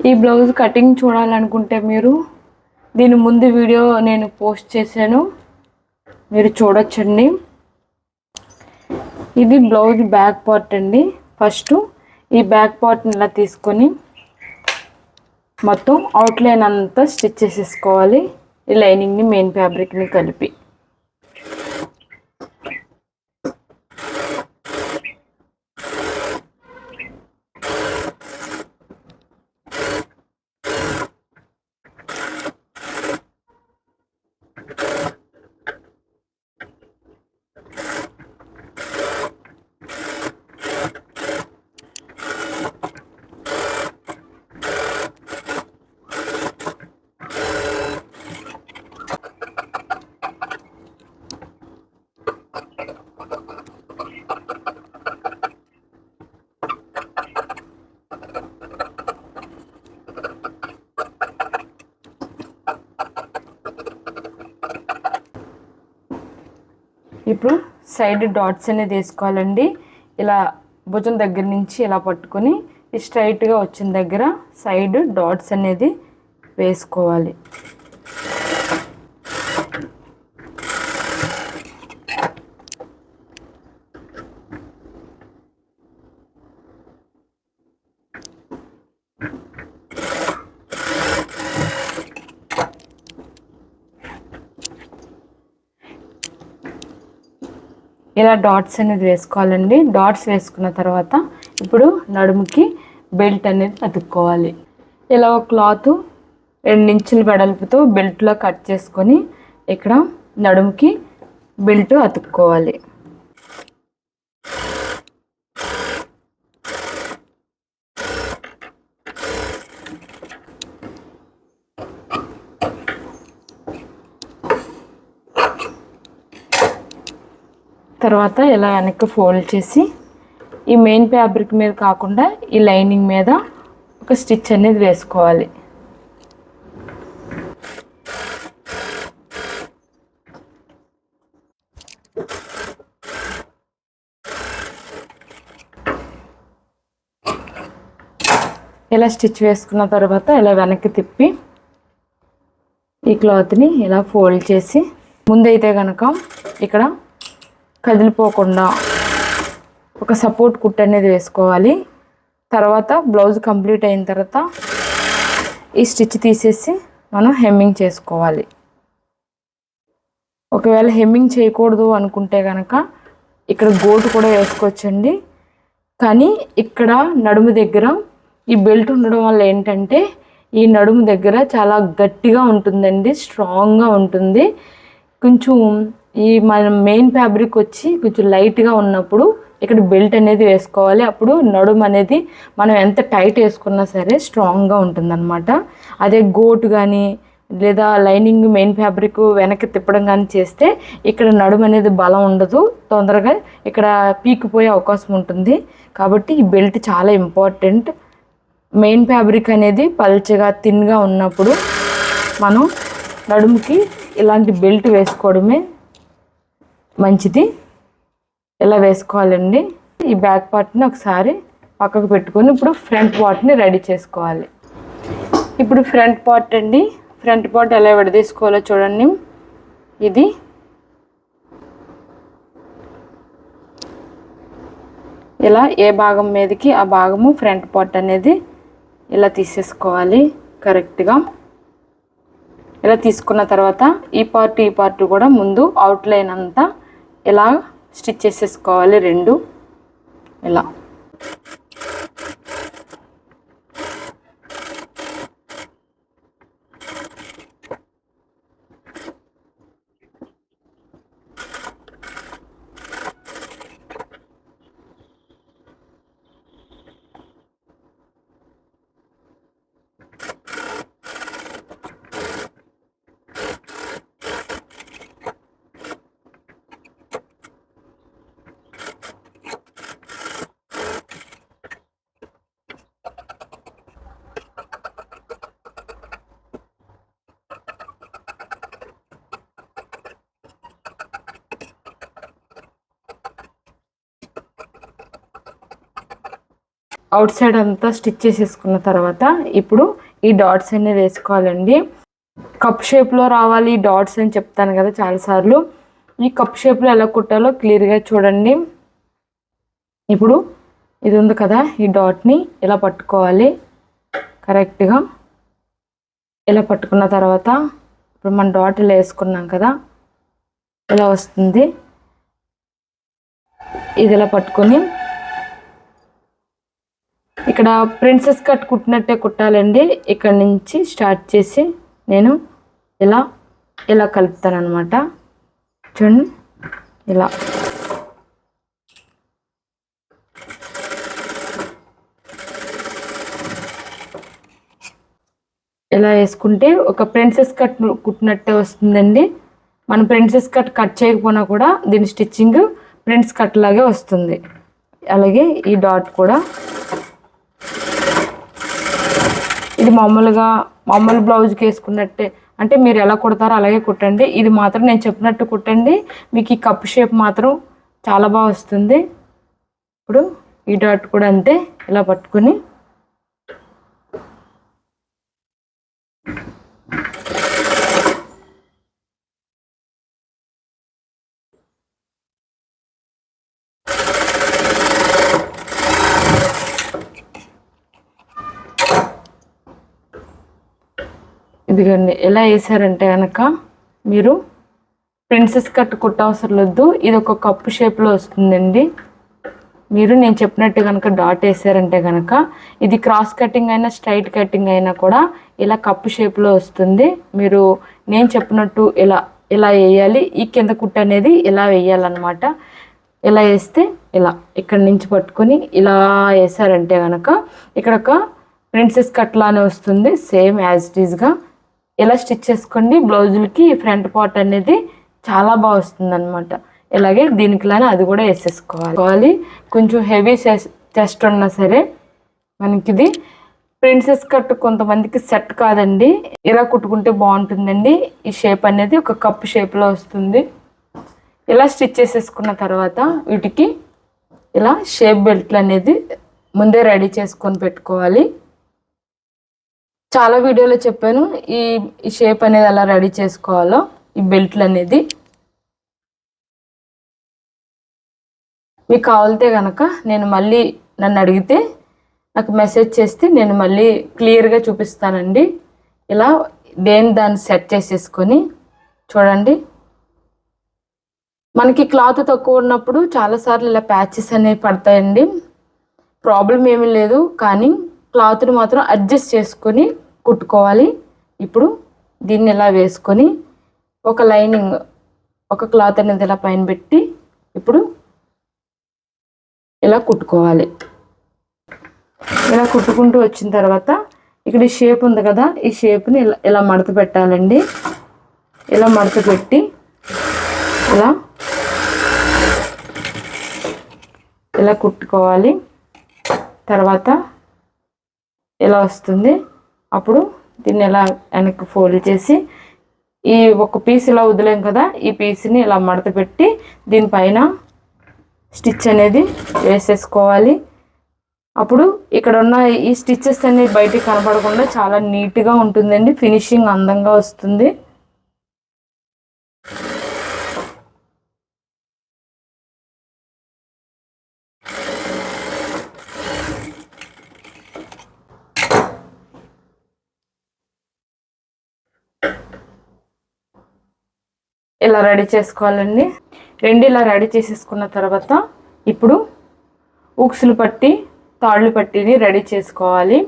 ఈ blouse cutting చూడాలనుకుంటే మీరు దీని ముందు వీడియో నేను పోస్ట్ చేశాను, మీరు చూడొచ్చండి. ఇది బ్లౌజ్ బ్యాక్ పార్ట్ అండి. ఫస్ట్ ఈ బ్యాక్ పార్ట్ని ఇలా తీసుకొని మొత్తం అవుట్లైన్ అంతా స్టిచ్ చేసేసుకోవాలి, ఈ లైనింగ్ని మెయిన్ ఫ్యాబ్రిక్ని కలిపి. ఇప్పుడు సైడ్ డాట్స్ అనేది వేసుకోవాలండి. ఇలా భుజం దగ్గర నుంచి ఇలా పట్టుకొని స్ట్రైట్గా వచ్చిన దగ్గర సైడ్ డాట్స్ అనేది వేసుకోవాలి. ఇలా డాట్స్ అనేది వేసుకోవాలండి. డాట్స్ వేసుకున్న తర్వాత ఇప్పుడు నడుముకి బెల్ట్ అనేది అతుక్కోవాలి. ఇలా ఒక క్లాత్ 2 ఇంచుల వెడల్పుతో బెల్ట్లో కట్ చేసుకొని ఇక్కడ నడుముకి బెల్ట్ అతుక్కోవాలి. తర్వాత ఇలా వెనక్కి ఫోల్డ్ చేసి ఈ మెయిన్ ఫ్యాబ్రిక్ మీద కాకుండా ఈ లైనింగ్ మీద ఒక స్టిచ్ అనేది వేసుకోవాలి. ఇలా స్టిచ్ వేసుకున్న తర్వాత ఇలా వెనక్కి తిప్పి ఈ క్లాత్ని ఇలా ఫోల్డ్ చేసి ముందైతే కనుక ఇక్కడ కదిలిపోకుండా ఒక సపోర్ట్ కుట్ అనేది వేసుకోవాలి. తర్వాత బ్లౌజ్ కంప్లీట్ అయిన తర్వాత ఈ స్టిచ్ తీసేసి మనం హెమ్మింగ్ చేసుకోవాలి. ఒకవేళ హెమ్మింగ్ చేయకూడదు అనుకుంటే కనుక ఇక్కడ గోటు కూడా వేసుకోవచ్చండి. కానీ ఇక్కడ నడుము దగ్గర ఈ బెల్ట్ ఉండడం వల్ల ఏంటంటే ఈ నడుము దగ్గర చాలా గట్టిగా ఉంటుందండి, స్ట్రాంగ్గా ఉంటుంది. కొంచెం ఈ మన మెయిన్ ఫ్యాబ్రిక్ వచ్చి కొంచెం లైట్గా ఉన్నప్పుడు ఇక్కడ బెల్ట్ అనేది వేసుకోవాలి. అప్పుడు నడుము అనేది మనం ఎంత టైట్ వేసుకున్నా సరే స్ట్రాంగ్గా ఉంటుందన్నమాట. అదే గోటు కానీ లేదా లైనింగ్ మెయిన్ ఫ్యాబ్రిక్ వెనక్కి తిప్పడం కానీ చేస్తే ఇక్కడ నడుము అనేది బలం ఉండదు, తొందరగా ఇక్కడ పీకిపోయే అవకాశం ఉంటుంది. కాబట్టి ఈ బెల్ట్ చాలా ఇంపార్టెంట్. మెయిన్ ఫ్యాబ్రిక్ అనేది పల్చగా థిన్గా ఉన్నప్పుడు మనం నడుముకి ఇలాంటి బెల్ట్ వేసుకోవడమే మంచిది. ఇలా వేసుకోవాలండి. ఈ బ్యాక్ పార్ట్ని ఒకసారి పక్కకు పెట్టుకొని ఇప్పుడు ఫ్రంట్ పార్ట్ని రెడీ చేసుకోవాలి. ఇప్పుడు ఫ్రంట్ పార్ట్ అండి. ఫ్రంట్ పార్ట్ ఎలా విడదీసుకోవాలో చూడండి. ఇది ఇలా ఏ భాగం మీదకి ఆ భాగము ఫ్రంట్ పార్ట్ అనేది ఇలా తీసేసుకోవాలి కరెక్ట్గా. ఇలా తీసుకున్న తర్వాత ఈ పార్ట్ కూడా ముందు అవుట్లైన్ అంతా ఇలా స్టిచ్ చేసేసుకోవాలి రెండు ఇలా. అవుట్ సైడ్ అంతా స్టిచ్ చేసేసుకున్న తర్వాత ఇప్పుడు ఈ డాట్స్ అన్ని వేసుకోవాలండి. కప్ షేప్లో రావాలి డాట్స్ అని చెప్తాను కదా చాలాసార్లు. ఈ కప్ షేప్లో ఎలా కుట్టాలో క్లియర్గా చూడండి. ఇప్పుడు ఇది ఉంది కదా, ఈ డాట్ని ఇలా పట్టుకోవాలి కరెక్ట్గా. ఇలా పట్టుకున్న తర్వాత ఇప్పుడు మన డాట్ ఇలా వేసుకున్నాం కదా, ఇలా వస్తుంది. ఇది ఇలా పట్టుకొని ఇక్కడ ప్రిన్సెస్ కట్ కుట్టినట్టే కుట్టాలండి. ఇక్కడ నుంచి స్టార్ట్ చేసి నేను ఇలా ఇలా కలుపుతాను అనమాట. చూడండి ఇలా ఇలా వేసుకుంటే ఒక ప్రిన్సెస్ కట్ కుట్టినట్టే వస్తుందండి. మనం ప్రిన్సెస్ కట్ చేయకపోయినా కూడా దీని స్టిచ్చింగ్ ప్రిన్స్ కట్ లాగే వస్తుంది. అలాగే ఈ డాట్ కూడా ఇది మామూలు బ్లౌజ్కి వేసుకున్నట్టే, అంటే మీరు ఎలా కుడతారో అలాగే కుట్టండి. ఇది మాత్రం నేను చెప్పినట్టు కుట్టండి, మీకు ఈ కప్ షేప్ మాత్రం చాలా బాగా వస్తుంది. ఇప్పుడు ఈ డాట్ కూడా అంతే, ఇలా పట్టుకుని ఇదిగోండి. ఎలా వేసారంటే కనుక మీరు ప్రిన్సెస్ కట్ కుట్టవసరం లేదు, ఇది ఒక కప్పు షేప్లో వస్తుందండి. మీరు నేను చెప్పినట్టు కనుక డాట్ వేసారంటే కనుక ఇది క్రాస్ కటింగ్ అయినా స్ట్రైట్ కటింగ్ అయినా కూడా ఇలా కప్పు షేప్లో వస్తుంది. మీరు నేను చెప్పినట్టు ఇలా ఇలా వేయాలి. ఈ కింద కుట్టు అనేది ఇలా వేయాలన్నమాట. ఇలా వేస్తే ఇలా ఇక్కడి నుంచి పట్టుకొని ఇలా వేసారంటే కనుక ఇక్కడ ఒక ప్రిన్సెస్ కట్ లానే వస్తుంది, సేమ్ యాజ్ ఇట్ ఈస్గా. ఇలా స్టిచ్ చేసుకోండి. బ్లౌజులకి ఫ్రంట్ పార్ట్ అనేది చాలా బాగా వస్తుంది అనమాట. ఇలాగే దీనికిలానే అది కూడా వేసేసుకోవాలి. కొంచెం హెవీ చెస్ట్ ఉన్నా సరే మనకి ఇది ప్రిన్సెస్ కట్ కొంతమందికి సెట్ కాదండి, ఇలా కుట్టుకుంటే బాగుంటుందండి. ఈ షేప్ అనేది ఒక కప్ షేప్లో వస్తుంది. ఇలా స్టిచ్ చేసేసుకున్న తర్వాత వీటికి ఇలా షేప్ బెల్ట్లు అనేది ముందే రెడీ చేసుకొని పెట్టుకోవాలి. చాలా వీడియోలో చెప్పాను ఈ షేప్ అనేది ఎలా రెడీ చేసుకోవాలో, ఈ బెల్ట్లు అనేది. మీకు కావాలితే కనుక నేను మళ్ళీ నన్ను అడిగితే నాకు మెసేజ్ చేస్తే నేను మళ్ళీ క్లియర్గా చూపిస్తానండి. ఇలా దాన్ని సెట్ చేసేసుకొని చూడండి. మనకి క్లాత్ తక్కువ ఉన్నప్పుడు చాలాసార్లు ఇలా ప్యాచెస్ అనేవి పడతాయండి. ప్రాబ్లం ఏమీ లేదు, కానీ క్లాత్ని మాత్రం అడ్జస్ట్ చేసుకొని కుట్టుకోవాలి. ఇప్పుడు దీన్ని ఇలా వేసుకొని ఒక లైనింగ్ ఒక క్లాత్ అనేది ఇలా పైన పెట్టి ఇప్పుడు ఇలా కుట్టుకోవాలి. ఇలా కుట్టుకుంటూ వచ్చిన తర్వాత ఇక్కడ ఈ షేప్ ఉంది కదా, ఈ షేప్ని ఇలా మడత పెట్టాలండి. ఇలా మడత పెట్టి ఇలా కుట్టుకోవాలి. తర్వాత ఇలా వస్తుంది. అప్పుడు దీన్ని ఇలా వెనక్కి ఫోల్డ్ చేసి ఈ ఒక పీస్ ఇలా వదిలేం కదా, ఈ పీస్ని ఇలా మడత పెట్టి దీనిపైన స్టిచ్ అనేది వేసేసుకోవాలి. అప్పుడు ఇక్కడ ఉన్న ఈ స్టిచ్చెస్ అనేవి బయటికి కనపడకుండా చాలా నీట్గా ఉంటుందండి. ఫినిషింగ్ అందంగా వస్తుంది. ఇలా రెడీ చేసుకోవాలండి. రెండు ఇలా రెడీ చేసేసుకున్న తర్వాత ఇప్పుడు ఉక్సులు పట్టి తాళ్ళు పట్టిని రెడీ చేసుకోవాలి.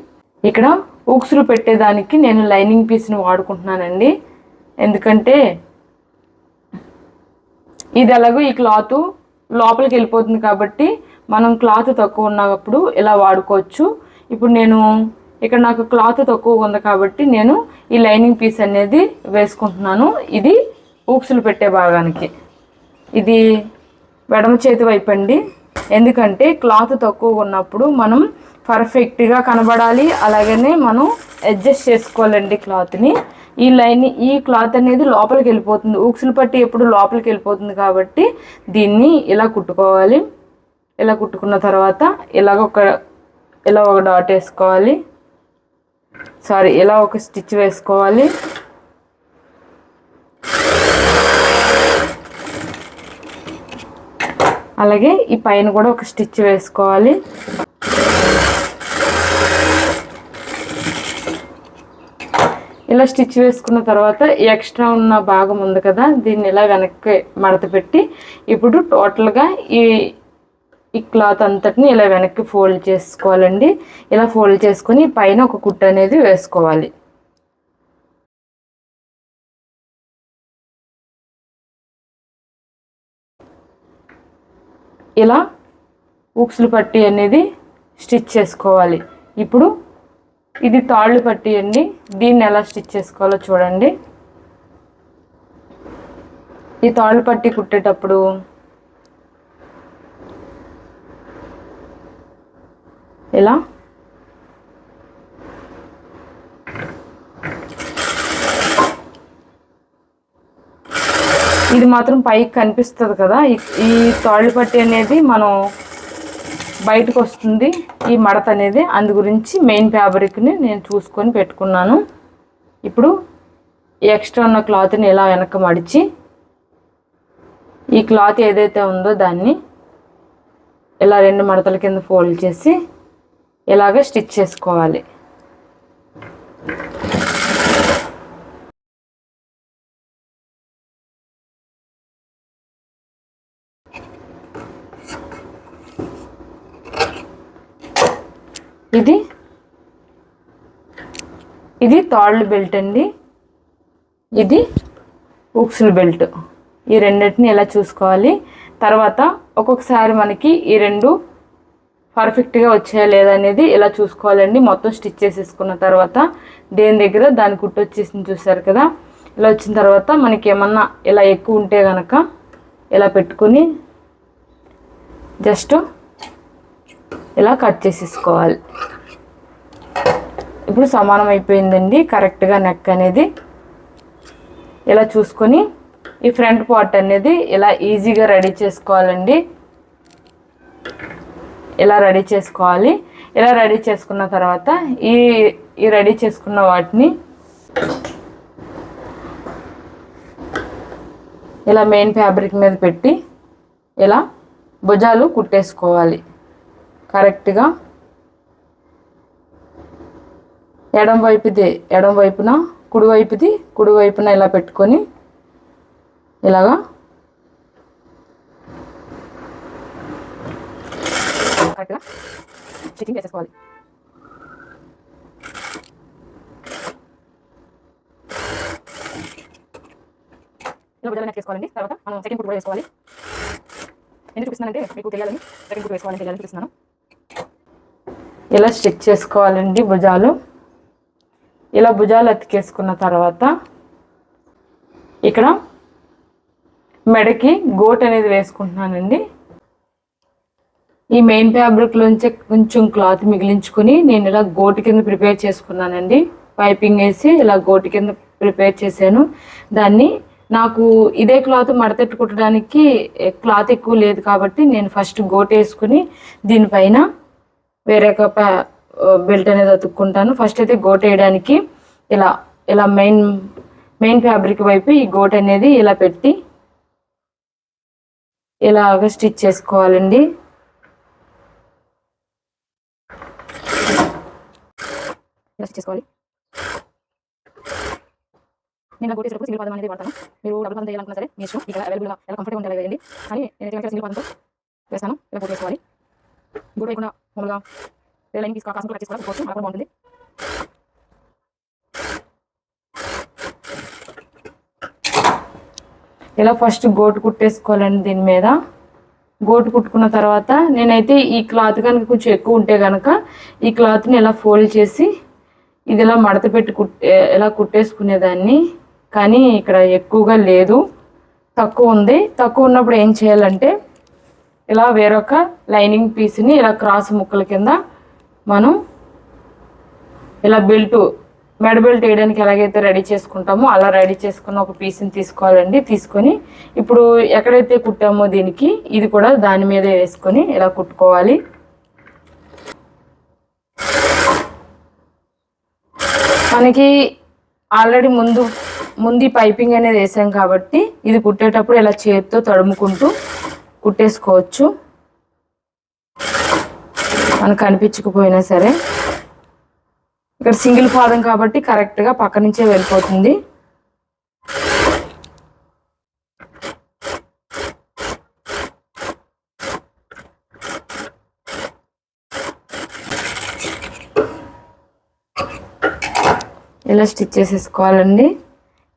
ఇక్కడ ఉక్సులు పెట్టేదానికి నేను లైనింగ్ పీస్ని వాడుకుంటున్నానండి. ఎందుకంటే ఇది ఎలాగో ఈ క్లాత్ లోపలికి వెళ్ళిపోతుంది కాబట్టి మనం క్లాత్ తక్కువ ఉన్నప్పుడు ఇలా వాడుకోవచ్చు. ఇప్పుడు నేను ఇక్కడ నాకు క్లాత్ తక్కువ ఉంది కాబట్టి నేను ఈ లైనింగ్ పీస్ అనేది వేసుకుంటున్నాను. ఇది ఊక్సులు పెట్టే భాగానికి, ఇది ఎడమ చేతి వైపు అండి. ఎందుకంటే క్లాత్ తక్కువ ఉన్నప్పుడు మనం పర్ఫెక్ట్గా కనబడాలి, అలాగనే మనం అడ్జస్ట్ చేసుకోవాలండి క్లాత్ని. ఈ క్లాత్ అనేది లోపలికి వెళ్ళిపోతుంది, ఊక్సులు పట్టి ఎప్పుడు లోపలికి వెళ్ళిపోతుంది కాబట్టి దీన్ని ఇలా కుట్టుకోవాలి. ఇలా కుట్టుకున్న తర్వాత ఇలాగ ఒక ఇలా ఒక డాట్ వేసుకోవాలి, సారీ ఇలా ఒక స్టిచ్ వేసుకోవాలి. అలాగే ఈ పైన కూడా ఒక స్టిచ్ వేసుకోవాలి. ఇలా స్టిచ్ వేసుకున్న తర్వాత ఎక్స్ట్రా ఉన్న భాగం ఉంది కదా, దీన్ని ఇలా వెనక్కి మడత పెట్టి ఇప్పుడు టోటల్గా ఈ క్లాత్ అంతటిని ఇలా వెనక్కి ఫోల్డ్ చేసుకోవాలండి. ఇలా ఫోల్డ్ చేసుకొని పైన ఒక కుట్టు అనేది వేసుకోవాలి. ఇలా ఉక్సులు పట్టీ అనేది స్టిచ్ చేసుకోవాలి. ఇప్పుడు ఇది తాళ్ళు పట్టీ అండి, దీన్ని ఎలా స్టిచ్ చేసుకోవాలో చూడండి. ఈ తాళ్ళు పట్టీ కుట్టేటప్పుడు ఇలా ఇది మాత్రం పైకి కనిపిస్తుంది కదా, ఈ తాళ్ళు పట్టీ అనేది మనం బయటకు వస్తుంది ఈ మడత అనేది. అందు గురించి మెయిన్ ఫ్యాబ్రిక్ని నేను చూసుకొని పెట్టుకున్నాను. ఇప్పుడు ఎక్స్ట్రా ఉన్న క్లాత్ని ఇలా వెనక మడిచి ఈ క్లాత్ ఏదైతే ఉందో దాన్ని ఇలా 2 మడతల కింద ఫోల్డ్ చేసి ఇలాగ స్టిచ్ చేసుకోవాలి. ఇది తాళ్ళు బెల్ట్ అండి, ఇది ఉక్సులు బెల్ట్. ఈ రెండింటిని ఎలా చూసుకోవాలి. తర్వాత ఒక్కొక్కసారి మనకి ఈ 2 పర్ఫెక్ట్గా వచ్చాయా లేదా అనేది ఇలా చూసుకోవాలండి. మొత్తం స్టిచ్ చేసేసుకున్న తర్వాత దేని దగ్గర దాని కుట్టు వచ్చేసింది చూసారు కదా. ఇలా వచ్చిన తర్వాత మనకి ఏమన్నా ఇలా ఎక్కువ ఉంటే కనుక ఇలా పెట్టుకుని జస్ట్ ఇలా కట్ చేసేసుకోవాలి. ఇప్పుడు సమానం అయిపోయిందండి కరెక్ట్గా నెక్ అనేది. ఇలా చూసుకొని ఈ ఫ్రంట్ పార్ట్ అనేది ఇలా ఈజీగా రెడీ చేసుకోవాలండి. ఇలా రెడీ చేసుకోవాలి. ఇలా రెడీ చేసుకున్న తర్వాత ఈ రెడీ చేసుకున్న వాటిని ఇలా మెయిన్ ఫ్యాబ్రిక్ మీద పెట్టి ఇలా భుజాలు కుట్టేసుకోవాలి కరెక్ట్గా. ఎడం వైపున కుడి వైపున ఇలా పెట్టుకొని ఇలాగా కరెక్ట్గా స్టిచ్చింగ్ చేసేసుకోవాలి. ఇలా భుజాలు నెక్ వేసుకోవాలండి. తర్వాత మనం సెకండ్ కుట్టు కూడా వేసుకోవాలి. ఎందుకు చూపిస్తున్నానంటే మీకు తెలియాలని సెకండ్ కుట్టు వేసుకోవాలని తెలియాలని చూపిస్తున్నాను. ఇలా స్టిచ్ చేసుకోవాలండి భుజాలు. ఇలా భుజాలు అతికేసుకున్న తర్వాత ఇక్కడ మెడకి గోట్ అనేది వేసుకుంటున్నానండి. ఈ మెయిన్ ఫ్యాబ్రిక్లోంచి కొంచెం క్లాత్ మిగిలించుకొని నేను ఇలా గోటు కింద ప్రిపేర్ చేసుకున్నానండి. పైపింగ్ వేసి ఇలా గోటు కింద ప్రిపేర్ చేశాను. దాన్ని నాకు ఇదే క్లాత్ మడతెట్టు కుట్టడానికి క్లాత్ ఎక్కువ లేదు కాబట్టి నేను ఫస్ట్ గోటు వేసుకుని దీనిపైన వేరే ఒక బెల్ట్ అనేది అతుక్కుంటాను. ఫస్ట్ అయితే గోటు వేయడానికి ఇలా మెయిన్ ఫ్యాబ్రిక్ వైపు ఈ గోటు అనేది ఇలా పెట్టి ఇలాగ స్టిచ్ చేసుకోవాలండి. ఇలా స్టిచ్ చేసుకోవాలి. నేను గోటు వేసేటప్పుడు సింగిల్ పాదం అనేది వాడతాను. మీరు డబుల్ పాదం చేయాలనుకున్నా సరే మీ ఇష్టం, మీకు అవైలబుల్గా ఎలా కంఫర్ట్గా ఉంటే వేయండి. కానీ నేనైతే సింగిల్ పాదంతో వేస్తాను. ఇలా గోటు వేసుకోవాలి. గోటు వేయకుండా మామూలుగా లైన్ తీసుకోవాలి, కాసం కట్ చేసుకోవాలి, అలా కూడా బాగుంటుంది. ఇలా ఫస్ట్ గోటు కుట్టేసుకోవాలండి. దీని మీద గోటు కుట్టుకున్న తర్వాత నేనైతే ఈ క్లాత్ కనుక కొంచెం ఎక్కువ ఉంటే కనుక ఈ క్లాత్ని ఇలా ఫోల్డ్ చేసి ఇది ఇలా మడత పెట్టి ఇలా కుట్టేసుకునేదాన్ని. కానీ ఇక్కడ ఎక్కువగా లేదు, తక్కువ ఉంది. తక్కువ ఉన్నప్పుడు ఏం చేయాలంటే ఇలా వేరొక లైనింగ్ పీస్ని ఇలా క్రాస్ ముక్కల కింద మనం ఇలా మెడ బెల్ట్ వేయడానికి ఎలాగైతే రెడీ చేసుకుంటామో అలా రెడీ చేసుకున్న ఒక పీస్ని తీసుకోవాలండి. తీసుకొని ఇప్పుడు ఎక్కడైతే కుట్టామో దీనికి ఇది కూడా దాని మీద వేసుకొని ఇలా కుట్టుకోవాలి. మనకి ఆల్రెడీ ముందు పైపింగ్ అనేది వేసాం కాబట్టి ఇది కుట్టేటప్పుడు ఇలా చేతితో తడుముకుంటూ కుట్టేసుకోవచ్చు. మనకు కనిపించకపోయినా సరే ఇక్కడ సింగిల్ పాదం కాబట్టి కరెక్ట్గా పక్క నుంచే వెళ్ళిపోతుంది. ఇలా స్టిచ్ చేసేసుకోవాలండి.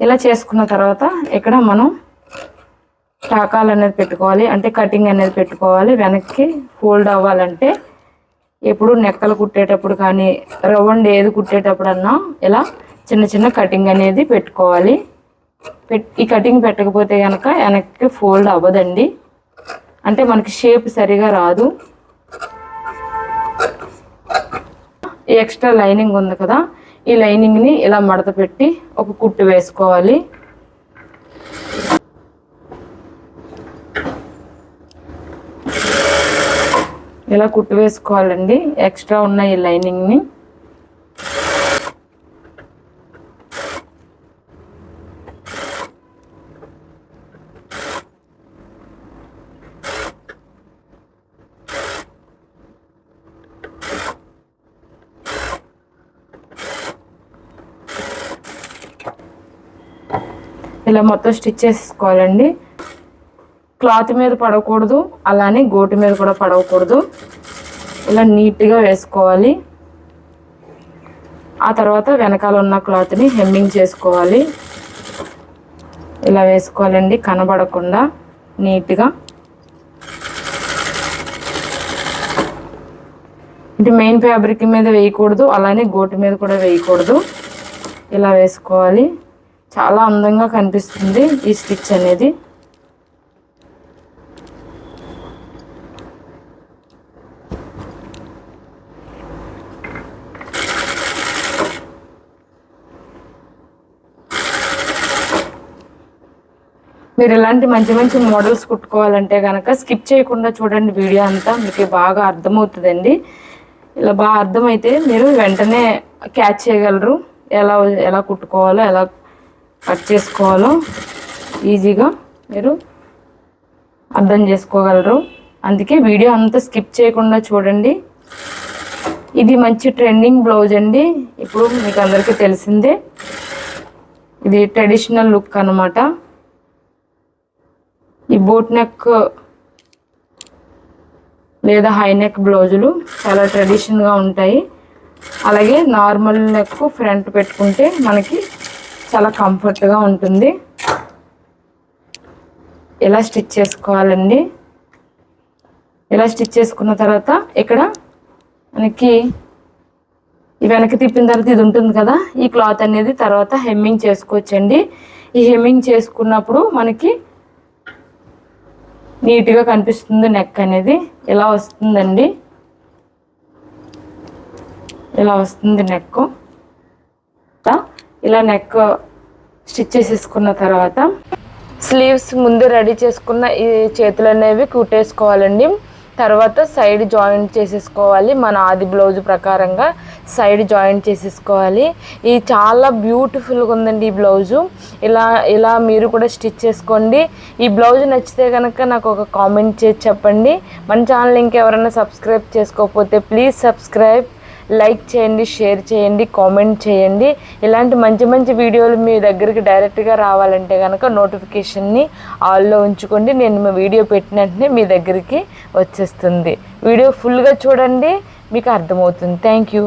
ఇలా చేసుకున్న తర్వాత ఇక్కడ మనం టాకాలు అనేది పెట్టుకోవాలి, అంటే కటింగ్ అనేది పెట్టుకోవాలి. వెనక్కి ఫోల్డ్ అవ్వాలంటే ఎప్పుడు నెక్కలు కుట్టేటప్పుడు కానీ రౌండ్ ఏది కుట్టేటప్పుడన్నా ఇలా చిన్న చిన్న కటింగ్ అనేది పెట్టుకోవాలి. ఈ కటింగ్ పెట్టకపోతే కనుక వెనక్కి ఫోల్డ్ అవ్వదండి, అంటే మనకి షేప్ సరిగా రాదు. ఈ ఎక్స్ట్రా లైనింగ్ ఉంది కదా, ఈ లైనింగ్ని ఇలా మడత పెట్టి ఒక కుట్టు వేసుకోవాలి. ఇలా కుట్టు వేసుకోవాలండి ఎక్స్ట్రా ఉన్న ఈ లైనింగ్ని. ఇలా మొత్తం స్టిచ్ చేసుకోవాలండి. క్లాత్ మీద పడకూడదు, అలానే గోటు మీద కూడా పడకూడదు. ఇలా నీట్గా వేసుకోవాలి. ఆ తర్వాత వెనకాల ఉన్న క్లాత్ని హెమ్మింగ్ చేసుకోవాలి. ఇలా వేసుకోవాలండి కనబడకుండా నీట్గా. అంటే మెయిన్ ఫ్యాబ్రిక్ మీద వేయకూడదు, అలానే గోటు మీద కూడా వేయకూడదు. ఇలా వేసుకోవాలి. చాలా అందంగా కనిపిస్తుంది ఈ స్టిచ్ అనేది. మీరు ఇలాంటి మంచి మంచి మోడల్స్ కుట్టుకోవాలంటే కనుక స్కిప్ చేయకుండా చూడండి వీడియో అంతా, మీకు బాగా అర్థమవుతుందండి. ఇలా బాగా అర్థమైతే మీరు వెంటనే క్యాచ్ చేయగలరు. ఎలా కుట్టుకోవాలో, ఎలా కట్ చేసుకోవాలో ఈజీగా మీరు అర్థం చేసుకోగలరు. అందుకే వీడియో అంతా స్కిప్ చేయకుండా చూడండి. ఇది మంచి ట్రెండింగ్ బ్లౌజ్ అండి, ఇప్పుడు మీకు అందరికీ తెలిసిందే. ఇది ట్రెడిషనల్ లుక్ అన్నమాట. ఈ బోట్ నెక్ లేదా హై నెక్ బ్లౌజులు చాలా ట్రెడిషనల్గా ఉంటాయి. అలాగే నార్మల్ నెక్ ఫ్రంట్ పెట్టుకుంటే మనకి చాలా కంఫర్ట్గా ఉంటుంది. ఇలా స్టిచ్ చేసుకోవాలండి. ఇలా స్టిచ్ చేసుకున్న తర్వాత ఇక్కడ మనకి ఈ వెనక్కి తిప్పిన తర్వాత ఇది ఉంటుంది కదా, ఈ క్లాత్ అనేది తర్వాత హెమ్మింగ్ చేసుకోవచ్చండి. ఈ హెమ్మింగ్ చేసుకున్నప్పుడు మనకి నీట్గా కనిపిస్తుంది. నెక్ అనేది ఇలా వస్తుందండి. ఇలా వస్తుంది నెక్. ఇలా నెక్ స్టిచ్ చేసేసుకున్న తర్వాత స్లీవ్స్ ముందు రెడీ చేసుకున్న ఈ చేతులు అనేవి కుట్టేసుకోవాలండి. తర్వాత సైడ్ జాయింట్ చేసేసుకోవాలి. మన ఆది బ్లౌజ్ ప్రకారంగా సైడ్ జాయింట్ చేసేసుకోవాలి. ఇది చాలా బ్యూటిఫుల్గా ఉందండి ఈ బ్లౌజు. ఇలా మీరు కూడా స్టిచ్ చేసుకోండి. ఈ బ్లౌజ్ నచ్చితే కనుక నాకు ఒక కామెంట్ చేసి చెప్పండి. మన ఛానల్ ఇంకెవరైనా సబ్స్క్రైబ్ చేసుకోకపోతే ప్లీజ్ సబ్స్క్రైబ్, లైక్ చేయండి, షేర్ చేయండి, కామెంట్ చేయండి. ఇలాంటి మంచి మంచి వీడియోలు మీ దగ్గరికి డైరెక్ట్గా రావాలంటే కనుక నోటిఫికేషన్ని ఆల్లో ఉంచుకోండి. నేను మీ వీడియో పెట్టిన వెంటనే మీ దగ్గరికి వచ్చేస్తుంది. వీడియో ఫుల్గా చూడండి, మీకు అర్థమవుతుంది. Thank you.